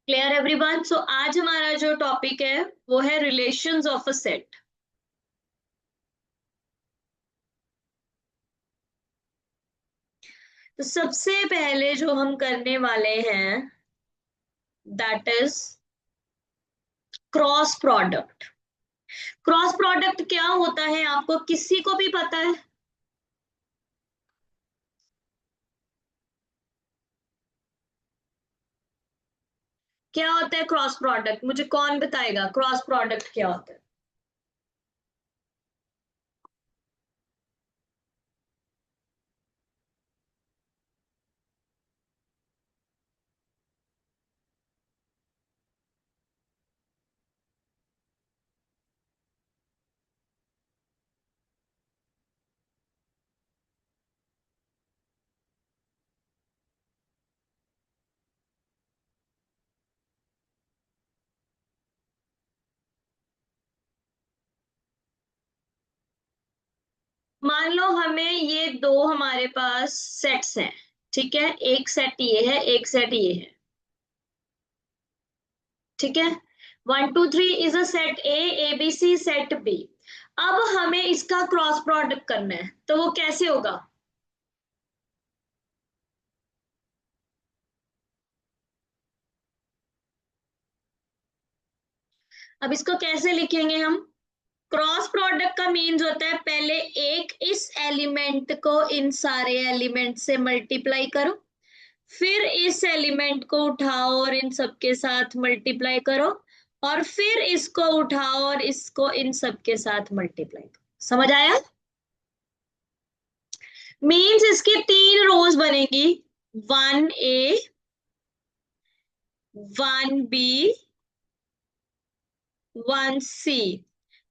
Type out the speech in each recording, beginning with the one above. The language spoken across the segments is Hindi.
Clear everyone. सो आज हमारा जो टॉपिक है वो है रिलेशंस ऑफ अ सेट। तो सबसे पहले जो हम करने वाले हैं that is cross product. Cross product क्या होता है आपको किसी को भी पता है? क्या होता है क्रॉस प्रोडक्ट? मुझे कौन बताएगा क्रॉस प्रोडक्ट क्या होता है? मान लो हमें ये दो हमारे पास सेट्स हैं। ठीक है, एक सेट ये है, एक सेट ये है। ठीक है, 1 2 3 is a set A B C set B. अब हमें इसका क्रॉस प्रोडक्ट करना है तो वो कैसे होगा? अब इसको कैसे लिखेंगे हम? क्रॉस प्रोडक्ट का मीन्स होता है पहले एक इस एलिमेंट को इन सारे एलिमेंट से मल्टीप्लाई करो, फिर इस एलिमेंट को उठाओ और इन सबके साथ मल्टीप्लाई करो, और फिर इसको उठाओ और इसको इन सबके साथ मल्टीप्लाई करो। समझ आया? मीन्स इसकी तीन रोज बनेगी। 1 A, 1 B, 1 C।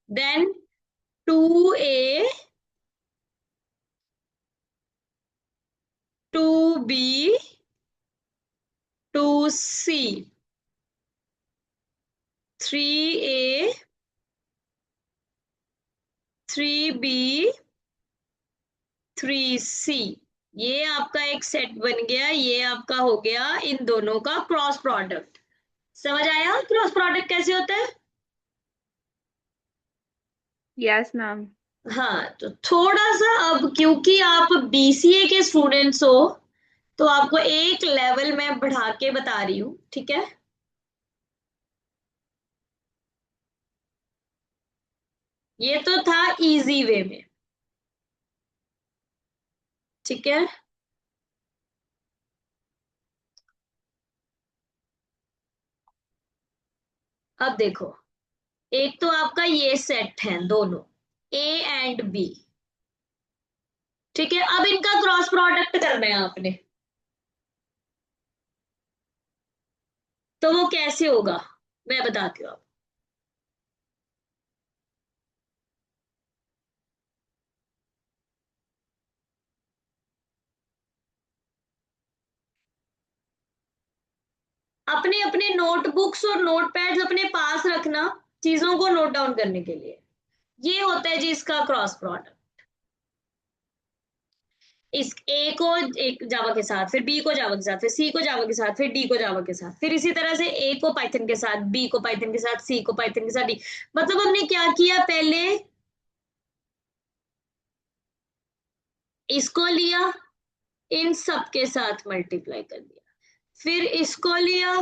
Then 2 A, 2 B, 2 C, 3 A, 3 B, 3 C। ये आपका एक सेट बन गया, ये आपका हो गया इन दोनों का क्रॉस प्रोडक्ट। समझ आया क्रॉस प्रोडक्ट कैसे होता है? Yes ma'am. हाँ, तो थोड़ा सा अब क्योंकि आप बीसीए के स्टूडेंट्स हो तो आपको एक लेवल में बढ़ा के बता रही हूँ। ठीक है, ये तो था इजी वे में। ठीक है, अब देखो, एक तो आपका ये सेट है दोनों, ए एंड बी। ठीक है, अब इनका क्रॉस प्रोडक्ट करना है आपने। तो वो कैसे होगा मैं बताती हूँ आपको। अपने अपने नोटबुक्स और नोटपैड्स अपने पास रखना, चीजों को नोट डाउन करने के लिए। ये होता है जी इसका क्रॉस प्रोडक्ट। इस ए को एक जावा के साथ, फिर बी को जावा के साथ, फिर सी को जावा के साथ, फिर डी को जावा के साथ, फिर इसी तरह से ए को पाइथन के साथ, बी को पाइथन के साथ, सी को पाइथन के साथ, डी। मतलब हमने क्या किया, पहले इसको लिया, इन सब के साथ मल्टीप्लाई कर दिया, फिर इसको लिया,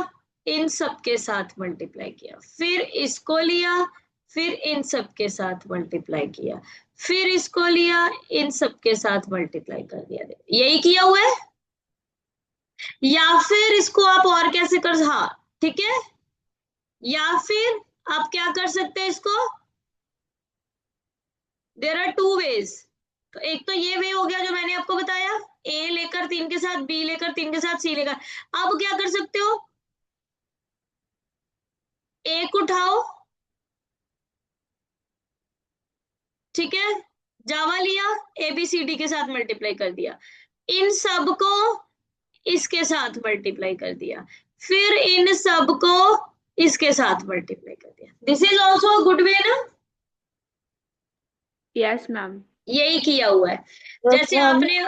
इन सब के साथ मल्टीप्लाई किया, फिर इसको लिया, फिर इन सब के साथ मल्टीप्लाई किया, फिर इसको लिया, इन सब के साथ मल्टीप्लाई कर दिया। यही किया हुआ है। या फिर इसको आप और कैसे कर, हाँ ठीक है, या फिर आप क्या कर सकते हैं इसको, देर आर 2 वेज। तो एक तो ये वे हो गया जो मैंने आपको बताया, ए लेकर तीन के साथ, बी लेकर तीन के साथ, सी लेकर। अब क्या कर सकते हो, एक उठाओ, ठीक है, जावा लिया, ABCD के साथ मल्टीप्लाई कर दिया, इन सब को इसके साथ मल्टीप्लाई कर दिया, फिर इन सब को इसके साथ मल्टीप्लाई कर दिया। This is also good way ना? Yes ma'am. यही किया हुआ है। यस जैसे मैम। आपने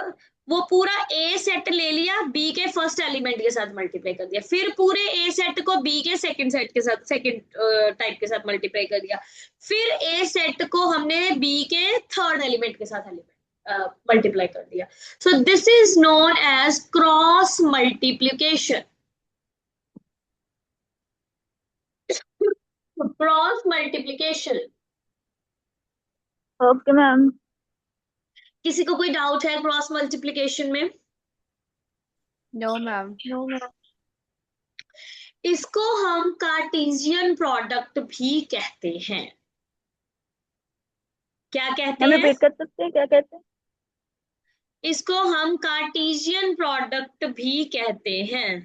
वो पूरा ए सेट ले लिया, बी के फर्स्ट एलिमेंट के साथ मल्टीप्लाई कर दिया, फिर पूरे ए सेट को बी के सेकंड सेट के साथ, सेकंड टाइप के साथ मल्टीप्लाई कर दिया, फिर ए सेट को हमने बी के थर्ड एलिमेंट के साथ मल्टीप्लाई कर दिया. So this is known as cross multiplication. Cross multiplication. Okay ma'am. किसी को कोई डाउट है क्रॉस मल्टीप्लीकेशन में? No ma'am. No ma'am. इसको हम कार्टेशियन प्रोडक्ट भी कहते हैं. क्या कहते मैम हैं? रिपीट कर सकते हैं, क्या कहते हैं? इसको हम कार्टेशियन प्रोडक्ट भी कहते हैं.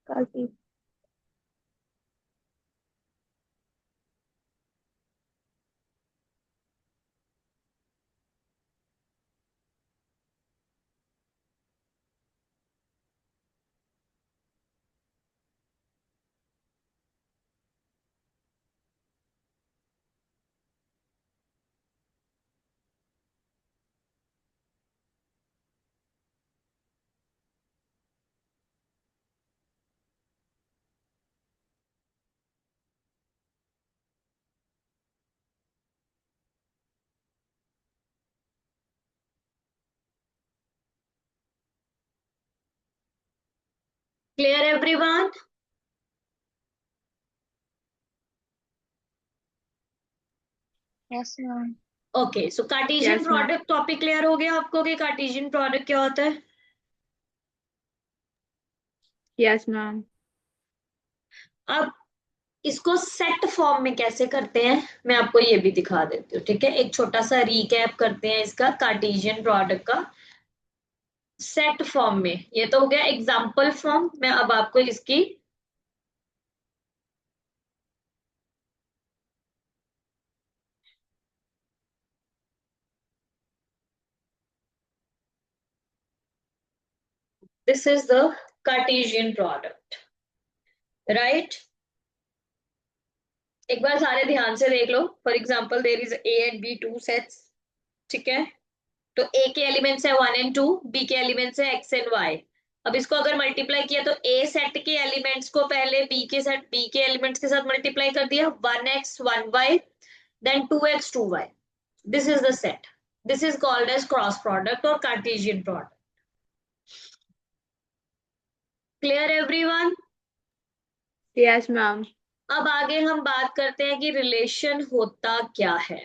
काफी. Clear everyone? Yes ma'am. Okay, so cartesian Yes, ma'am. Product topic clear हो गया आपको कि कार्टेशियन प्रोडक्ट क्या होता है? Yes ma'am. अब इसको सेट फॉर्म में कैसे करते हैं मैं आपको ये भी दिखा देती हूँ. ठीक है, एक छोटा सा रिकैप करते हैं इसका कार्टेशियन प्रोडक्ट का सेट फॉर्म में. ये तो हो गया एग्जाम्पल फॉर्म. मैं अब आपको इसकी this is the cartesian product, right? एक बार सारे ध्यान से देख लो. For example there is A and B two sets. ठीक है, तो ए के एलिमेंट्स है 1 and 2, बी के एलिमेंट्स है x and y. अब इसको अगर मल्टीप्लाई किया तो ए सेट के एलिमेंट्स को पहले बी के एलिमेंट्स के साथ मल्टीप्लाई कर दिया, 1x 1y, then 2x 2y. This is the set. This is called as cross product और cartesian product. Clear everyone? Yes, ma'am. अब आगे हम बात करते हैं कि रिलेशन होता क्या है.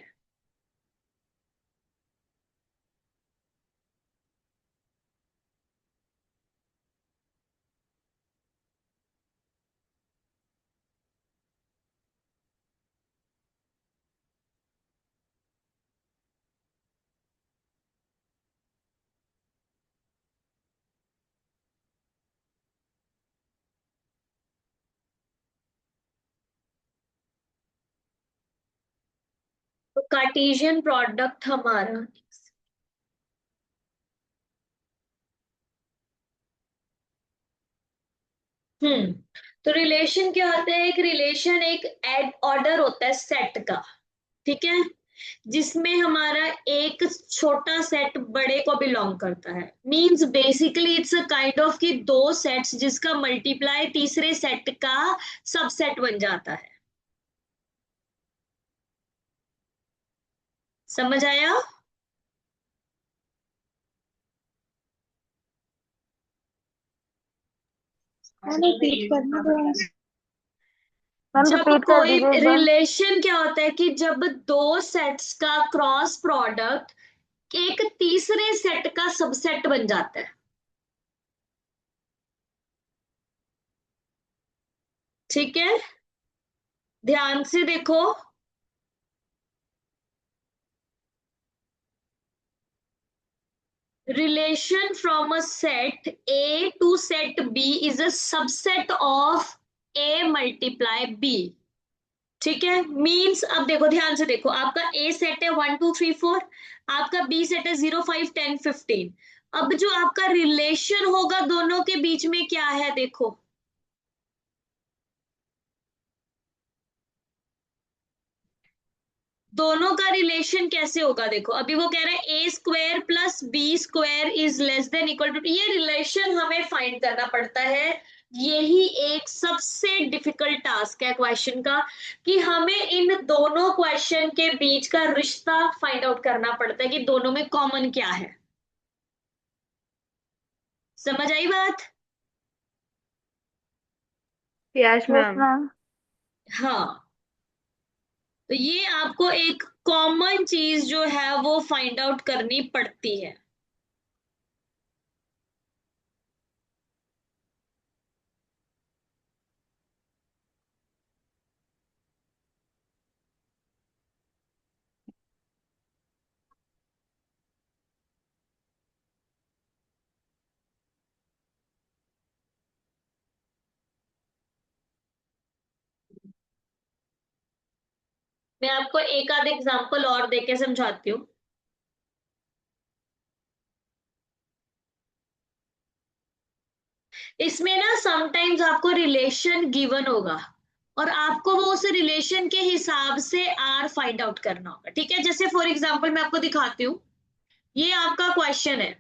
तो कार्टेशियन प्रोडक्ट हमारा तो रिलेशन क्या होता है? एक रिलेशन एक एड ऑर्डर होता है सेट का. ठीक है, जिसमें हमारा एक छोटा सेट बड़े को बिलोंग करता है. Means basically it's a kind of कि दो सेट्स जिसका मल्टीप्लाई तीसरे सेट का सबसेट बन जाता है. समझ आया? मैम रिपीट करना थोड़ा. मैम जब रिपीट कर कोई दीजिए एक बार. रिलेशन क्या होता है कि जब दो सेट्स का क्रॉस प्रोडक्ट एक तीसरे सेट का सबसेट बन जाता है. ठीक है, ध्यान से देखो. Relation from a set A to set B is a subset of A multiply B. ठीक है, मीन्स अब देखो ध्यान से देखो, आपका A सेट है 1 2 3 4, आपका B सेट है 0 5 10 15. अब जो आपका रिलेशन होगा दोनों के बीच में क्या है देखो, दोनों का रिलेशन कैसे होगा, देखो अभी वो कह रहा है A square plus B square is less than equal to, ये रिलेशन हमें फाइंड करना पड़ता है। यही एक सबसे डिफिकल्ट टास्क है क्वेश्चन का, कि हमें इन दोनों क्वेश्चन के बीच का रिश्ता फाइंड आउट करना पड़ता है कि दोनों में कॉमन क्या है। समझ आई बात? Yes yes ma'am. मैम। हाँ, तो ये आपको एक कॉमन चीज जो है वो फाइंड आउट करनी पड़ती है। मैं आपको एक आध एग्जांपल और देके समझाती हूँ। इसमें ना समटाइम्स आपको रिलेशन गिवन होगा और आपको वो उस रिलेशन के हिसाब से आर फाइंड आउट करना होगा। ठीक है, जैसे फॉर एग्जांपल मैं आपको दिखाती हूँ, ये आपका क्वेश्चन है,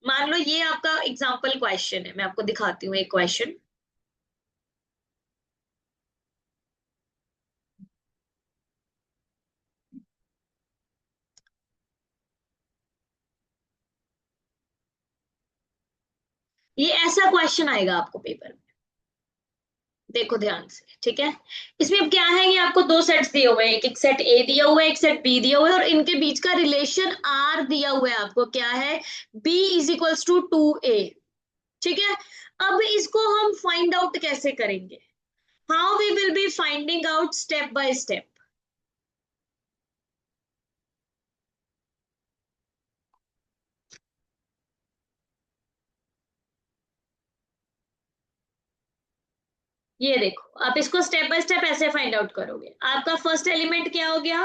मान लो ये आपका एग्जांपल क्वेश्चन है, मैं आपको दिखाती हूँ एक क्वेश्चन। ये ऐसा क्वेश्चन आएगा आपको पेपर में, देखो ध्यान से। ठीक है, इसमें अब क्या है, ये आपको दो सेट्स दिए हुए हैं, एक सेट ए दिया हुआ है, एक सेट बी दिया हुआ है, और इनके बीच का रिलेशन आर दिया हुआ है आपको, क्या है, B is equals to 2a। ठीक है, अब इसको हम फाइंड आउट कैसे करेंगे, how we will be finding out step by step. ये देखो, आप इसको स्टेप बाय स्टेप ऐसे फाइंड आउट करोगे। आपका फर्स्ट एलिमेंट क्या हो गया,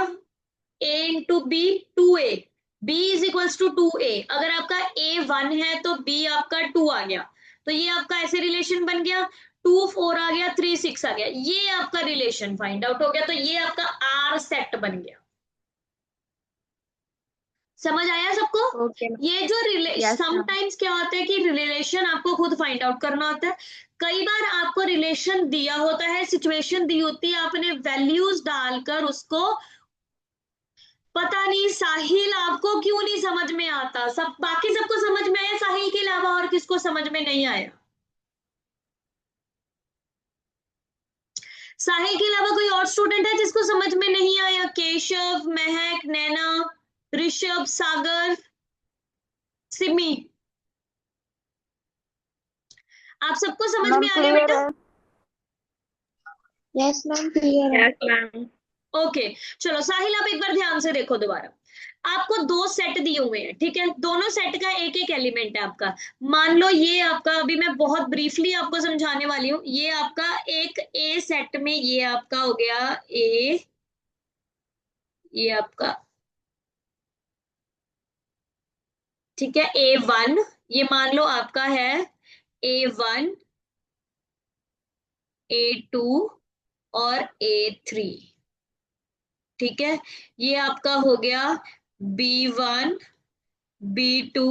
a into b, 2a, b is equals to 2a। अगर आपका a 1 है तो b आपका 2 आ गया, तो ये आपका ऐसे रिलेशन बन गया, 2 4 आ गया, 3 6 आ गया, ये आपका रिलेशन फाइंड आउट हो गया, तो ये आपका आर सेट बन गया। समझ आया सबको? Okay ma'am. ये जो यस मैम। समटाइम्स क्या होता है कि रिलेशन आपको खुद फाइंड आउट करना होता है, कई बार आपको रिलेशन दिया होता है, सिचुएशन दी होती है, आपने वैल्यूज डालकर उसको, पता नहीं साहिल आपको क्यों नहीं समझ में आता, सब बाकी सबको समझ में आया, साहिल के अलावा और किसको समझ में नहीं आया? साहिल के अलावा कोई और स्टूडेंट है जिसको समझ में नहीं आया? केशव, महक, नैना, ऋषभ, सागर, सिमी, आप सबको समझ मैम में आ गया क्लियर बेटा? है। यस मैम क्लियर है। Yes ma'am. ओके, चलो साहिल आप एक बार ध्यान से देखो दोबारा। आपको दो सेट दिए हुए हैं, ठीक है, दोनों सेट का एक एक एलिमेंट है आपका। मान लो ये आपका, अभी मैं बहुत ब्रीफली आपको समझाने वाली हूँ, ये आपका एक ए सेट में, ये आपका हो गया ए, ये आपका, ठीक है, A1, ये मान लो आपका है A1, A2 और A3। ठीक है, ये आपका हो गया B1, B2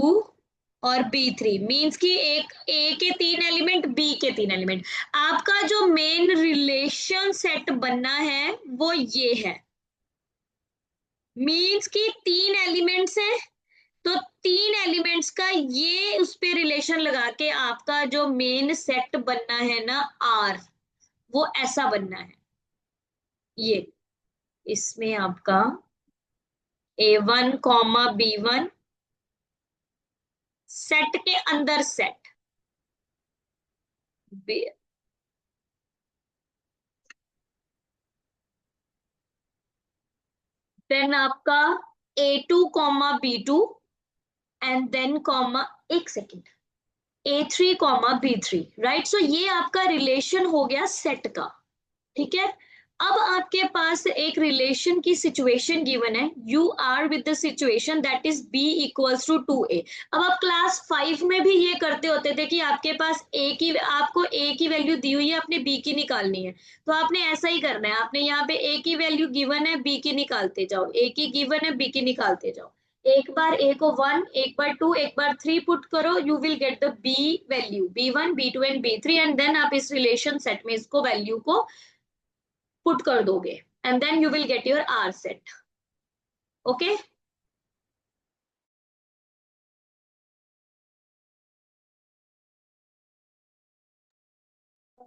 और B3, मीन्स कि एक ए के 3 एलिमेंट, बी के 3 एलिमेंट। आपका जो मेन रिलेशन सेट बनना है वो ये है, मीन्स कि 3 एलिमेंट्स है, तो 3 एलिमेंट्स का ये उस पे रिलेशन लगा के आपका जो मेन सेट बनना है ना आर, वो ऐसा बनना है। ये इसमें आपका A1, B1 सेट के अंदर सेट, देन आपका A2, B2 and then comma, एक second, A3, B3, right. So ये आपका रिलेशन हो गया सेट का। ठीक है, अब आपके पास एक रिलेशन की सिचुएशन गिवन है, you are with the situation that is b equals to 2a। अब आप क्लास 5 में भी ये करते होते थे कि आपके पास आपको a की वैल्यू दी हुई है, आपने b की निकालनी है, तो आपने ऐसा ही करना है, आपने यहाँ पे a की वैल्यू गिवन है, b की निकालते जाओ, a की गिवन है, b की निकालते जाओ। एक बार a को 1, एक बार 2, एक बार 3 पुट करो, you will get the b value, b1 b2 and b3, and then आप इस रिलेशन सेट में इसको वैल्यू को पुट कर दोगे, and then you will get your R set. Okay,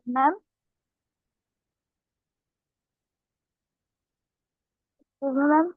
ma'am ma'am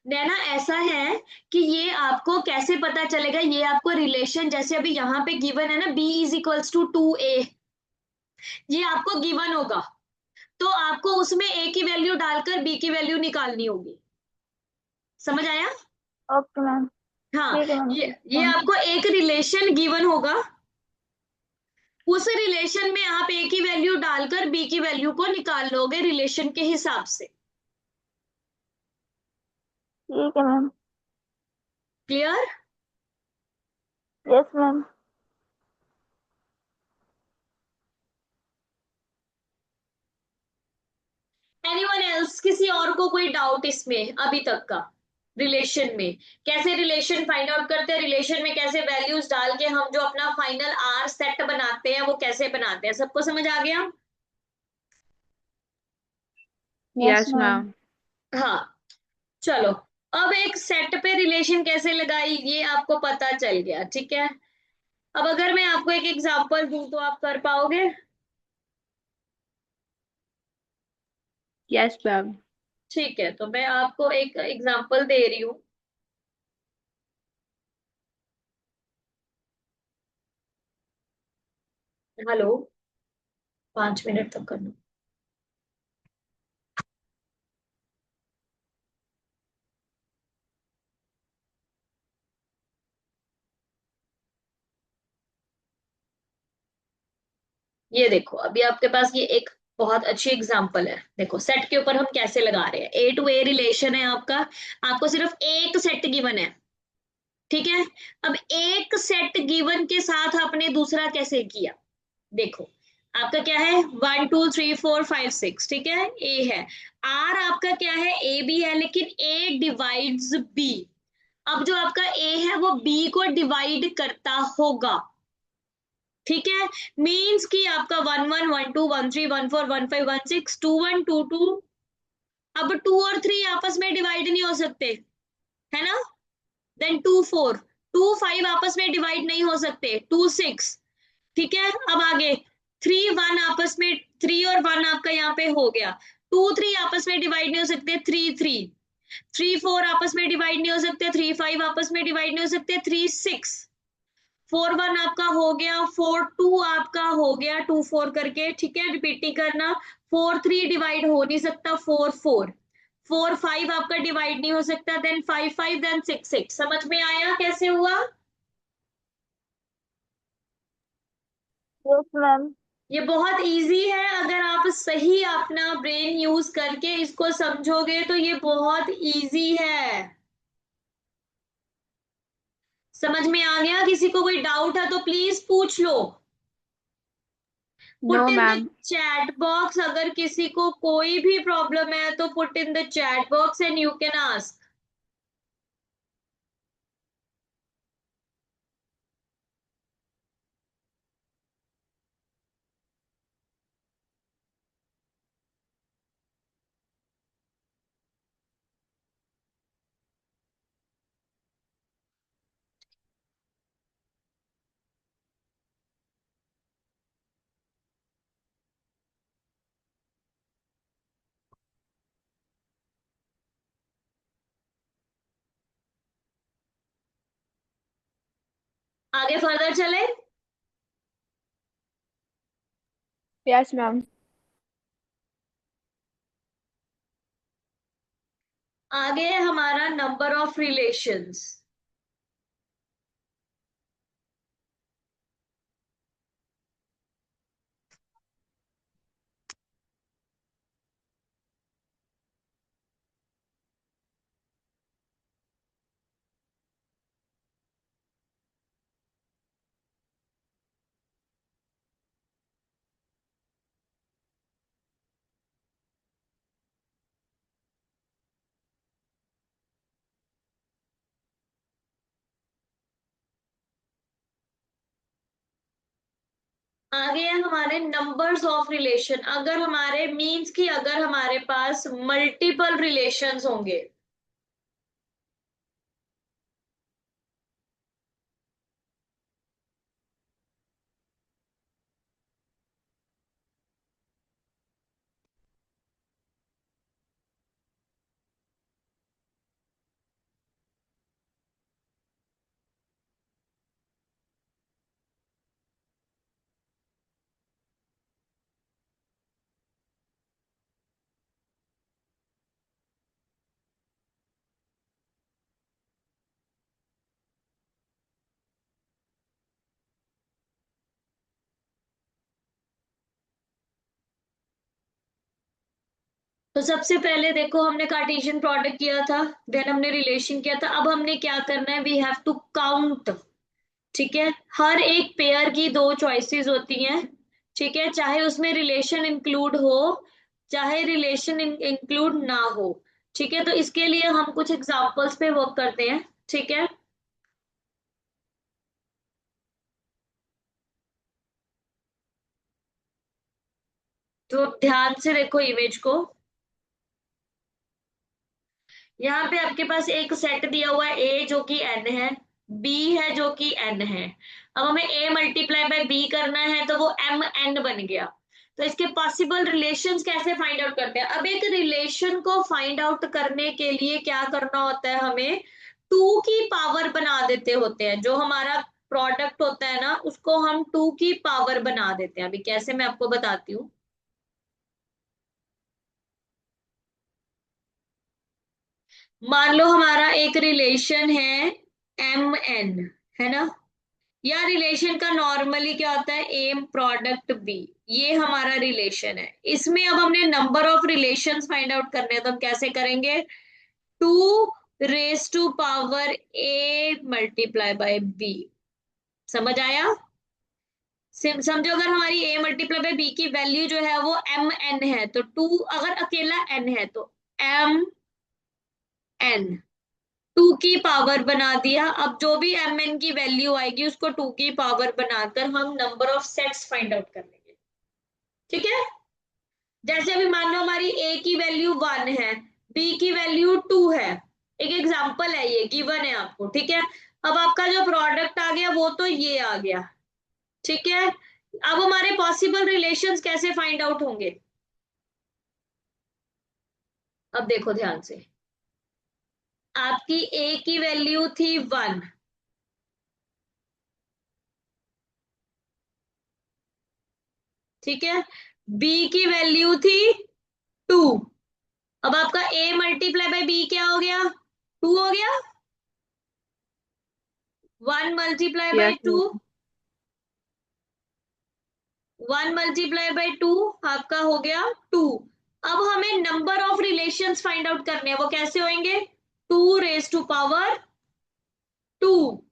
Naina ऐसा है कि ये आपको कैसे पता चलेगा, ये आपको रिलेशन जैसे अभी यहाँ पे गिवन है ना, b is equals to 2a, ये आपको गिवन होगा, तो आपको उसमें a की वैल्यू डालकर b की वैल्यू निकालनी होगी। समझ आया? ओके मैम हाँ, ठीक है मैम ये थैंक यू आपको एक रिलेशन गिवन होगा, उस रिलेशन में आप a की वैल्यू डालकर b की वैल्यू को निकाल लोगे रिलेशन के हिसाब से। ठीक है ma'am clear? Yes ma'am anyone else, किसी और को कोई डाउट इसमें अभी तक का? रिलेशन में कैसे रिलेशन फाइंड आउट करते हैं, रिलेशन में कैसे वैल्यूज डाल के हम जो अपना फाइनल आर सेट बनाते हैं वो कैसे बनाते हैं, सबको समझ आ गया? Yes Yes, ma'am ma'am. हाँ, चलो, अब एक सेट पे रिलेशन कैसे लगाई ये आपको पता चल गया, ठीक है। अब अगर मैं आपको एक एग्जांपल दूं तो आप कर पाओगे? Yes, ma'am. ठीक है, तो मैं आपको एक एग्जांपल दे रही हूँ। हेलो, 5 मिनट तक करना। ये देखो, अभी आपके पास ये एक बहुत अच्छी एग्जांपल है। देखो सेट के ऊपर हम कैसे लगा रहे हैं। ए टू ए रिलेशन है आपका, आपको सिर्फ एक सेट गिवन है, ठीक है। अब एक सेट गिवन के साथ आपने दूसरा कैसे किया, देखो। आपका क्या है, 1 2 3 4 5 6, ठीक है, ए है। आर आपका क्या है, ए बी है, लेकिन ए डिवाइड्स बी। अब जो आपका ए है वो बी को डिवाइड करता होगा, ठीक है। मीन्स कि आपका 1 1 1 2 1 3 1 4 1 5 1 6, 2 1 2 2। अब 2 और 3 आपस में डिवाइड नहीं हो सकते, है ना। देन 2 4, 2 5 आपस में डिवाइड नहीं हो सकते, 2 6, ठीक है। अब आगे 3 1 आपस में, 3 और 1 आपका यहाँ पे हो गया। 2 3 आपस में डिवाइड नहीं हो सकते, 3 3। 3 4 आपस में डिवाइड नहीं हो सकते, 3 5 आपस में डिवाइड नहीं हो सकते, 3 6। 4 1 आपका हो गया, 4 2 आपका हो गया, 2 4 करके, ठीक है, रिपीट नहीं करना। 4 3 डिवाइड हो नहीं सकता, 4 4। 4 5 आपका डिवाइड नहीं हो सकता, देन 5 5, देन 6 6। समझ में आया कैसे हुआ। Yes ma'am. ये बहुत इजी है, अगर आप सही अपना ब्रेन यूज करके इसको समझोगे तो ये बहुत इजी है। समझ में आ गया, किसी को कोई डाउट है तो प्लीज पूछ लो। No put in the ma'am. Chat box, अगर किसी को कोई भी प्रॉब्लम है तो put in the chat box and you can ask. आगे फर्दर चले। Yes ma'am. आगे है हमारा नंबर ऑफ रिलेशंस। आगे है हमारे नंबर्स ऑफ रिलेशन। अगर हमारे मीन्स कि अगर हमारे पास मल्टीपल रिलेशंस होंगे, तो सबसे पहले देखो हमने कार्टेशियन प्रोडक्ट किया था, देन हमने रिलेशन किया था। अब हमने क्या करना है, वी हैव टू काउंट, ठीक है। हर एक पेयर की दो चॉइसेस होती हैं, ठीक है, चाहे उसमें रिलेशन इंक्लूड हो, चाहे रिलेशन इंक्लूड ना हो, ठीक है। तो इसके लिए हम कुछ एग्जांपल्स पे वर्क करते हैं, ठीक है। तो ध्यान से देखो इमेज को। यहाँ पे आपके पास एक सेट दिया हुआ है, ए जो कि एन है, बी है जो कि एन है। अब हमें ए मल्टीप्लाई बाय बी करना है तो वो एम एन बन गया। तो इसके पॉसिबल रिलेशंस कैसे फाइंड आउट करते हैं? अब एक रिलेशन को फाइंड आउट करने के लिए क्या करना होता है, हमें 2 की पावर बना देते होते हैं। जो हमारा प्रोडक्ट होता है ना, उसको हम 2 की पावर बना देते हैं। अभी कैसे, मैं आपको बताती हूँ। मान लो हमारा एक रिलेशन है MN, है ना, या रिलेशन का नॉर्मली क्या होता है, एम प्रोडक्ट बी। ये हमारा रिलेशन है। इसमें अब हमने number of relations find out करने हैं, तो हम कैसे करेंगे? 2 raise to power A multiply by B। समझ आया? समझो, अगर हमारी A मल्टीप्लाई बाय B की वैल्यू जो है वो MN है, तो 2 अगर अकेला N है तो MN 2 की पावर बना दिया। अब जो भी MN की वैल्यू आएगी उसको 2 की पावर बनाकर हम number of sets find out कर लेंगे। ठीक है? जैसे अभी मान लो हमारी A की वैल्यू 1 है, B की वैल्यू 2 है। एक एग्जांपल है, ये गिवन है आपको। ठीक है? अब आपका जो प्रोडक्ट आ गया वो तो ये आ गया। ठीक है? अब हमारे पॉसिबल रिलेशंस कैसे फाइंड आउट होंगे? अब देखो ध्यान से, आपकी A की वैल्यू थी 1, ठीक है, B की वैल्यू थी 2। अब आपका A मल्टीप्लाई बाय B क्या हो गया? 2 हो गया। 1 multiply by Yes, 2, ma'am. 1 multiply by 2 आपका हो गया 2। अब हमें number of relations find out करने हैं। वो कैसे होंगे? 2 raise to power 2।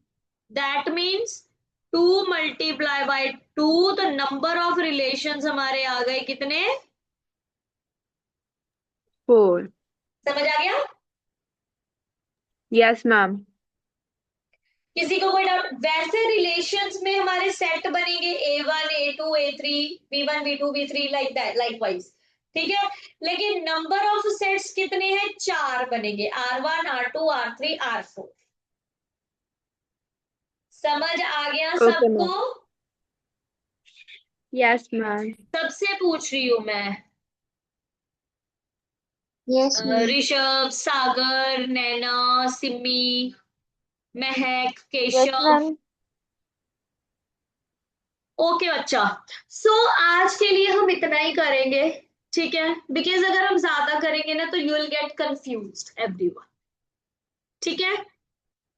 That means 2 multiply by 2, तो नंबर ऑफ रिलेशंस हमारे आ गए कितने? 4. समझ आ गया? Yes, ma'am. किसी को कोई डाउट? वैसे रिलेशंस में हमारे सेट बनेंगे A1 A2 A3 B1 B2 B3 like that, likewise. ठीक है? लेकिन नंबर ऑफ सेट्स कितने हैं? 4 बनेंगे, R1 R2 R3 R4। समझ आ गया Okay, सबको? ma'am. Yes, ma'am. सबसे पूछ रही हूं मैं। Yes, ma'am. ऋषभ, सागर, नैना, सिमी, महक, Yes, केशव। ma'am. ओके बच्चा। सो आज के लिए हम इतना ही करेंगे। ठीक है? बिकॉज अगर हम ज्यादा करेंगे ना तो you will gate confused everyone. ठीक है?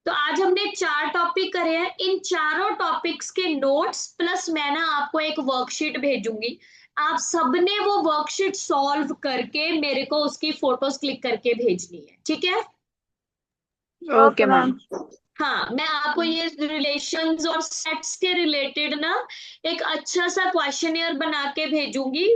तो आज हमने 4 टॉपिक करे हैं। इन चारों टॉपिक्स के नोट्स प्लस मैं ना आपको एक वर्कशीट भेजूंगी। आप सबने वो वर्कशीट सॉल्व करके मेरे को उसकी फोटोज क्लिक करके भेजनी है। ठीक है? Okay, Okay, ma'am. ma'am. हाँ, मैं आपको ये रिलेशंस और सेट्स के रिलेटेड ना एक अच्छा सा क्वेश्चनियर बना के भेजूंगी।